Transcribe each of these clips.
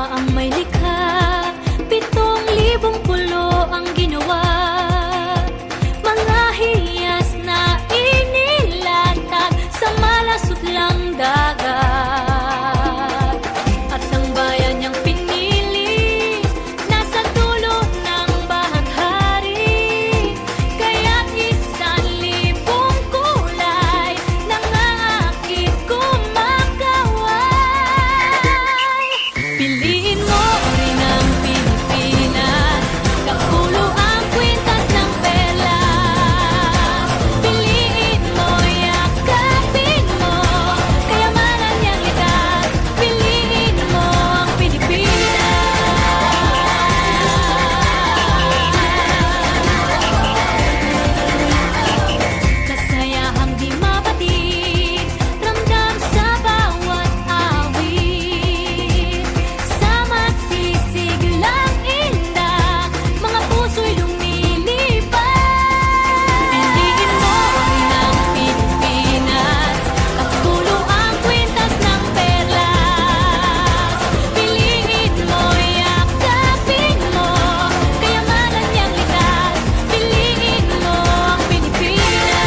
Dalawa ang may likha, 7,000 pulo ang ginawa. Mga hiyas na inilatag sa malasutlang dagat. At ang bayan niyang pinili, nasa dulo ng bahaghari. Kaya't 1,000 kulay nangangakit kumakaway. Piliin mo rin ang Pilipinas, kapulo ang kwintas ng perlas. Piliin mo, yakapin mo, kayamanan niyang likas. Piliin mo ang Pilipinas. Kasayahang di mapatid, ramdam sa bawat awit. Sa masisiglang inda, mga puso'y lumilipad. Piliin mo rin ang Pilipinas, kapulo ang kwintas ng perlas. Piliin mo, yakapin mo, kayamanan niyang likas. Piliin mo ang Pilipinas.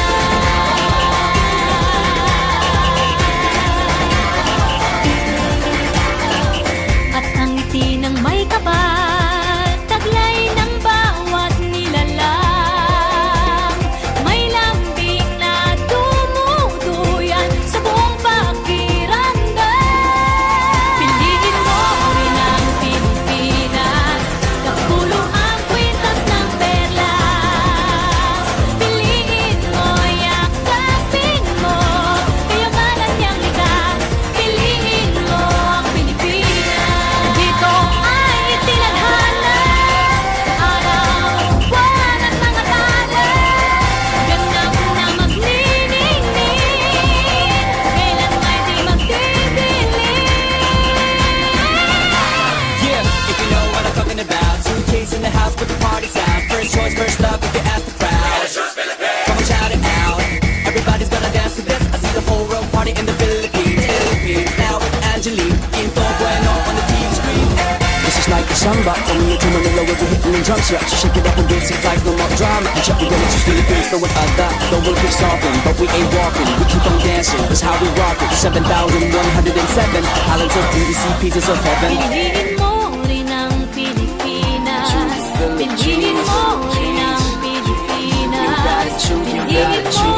At ang ngiti ng may kapal, taglay ng bawat nilalang. May lambing na dumuduyan sa buong pakiramdam. Piliin mo rin ang Pilipinas, kapulo ang kwintas ng perlas. Piliin mo, yakapin mo, kayamanan niyang likas. Piliin mo ang Pilipinas. Dito ay tinadhana, araw-buwan at mga tala. Ganap na magniningning, kailan may di magdidilim. Yeah, if you know what I'm talking about. Suitcase in the house, put the party's out. First choice, first love, if you ask the crowd. Come on, shout it out. Everybody's gonna dance to this. I see the whole world party in the Philippines. Philippines, now with Angelique. Info bueno on the TV screen. This is like a samba, coming into Manila with the hitting and drums. Yeah, she shake it up and dance it like no more drama. And check it out, it's Philippines, know what I got. Don't work keep stopping, but we ain't walking. We keep on dancing, that's how we rock it. 7,107 islands of beauty, see pieces of heaven. Piliin mo rin ang Pilipinas. Piliin mo rin ang Pilipinas. Piliin mo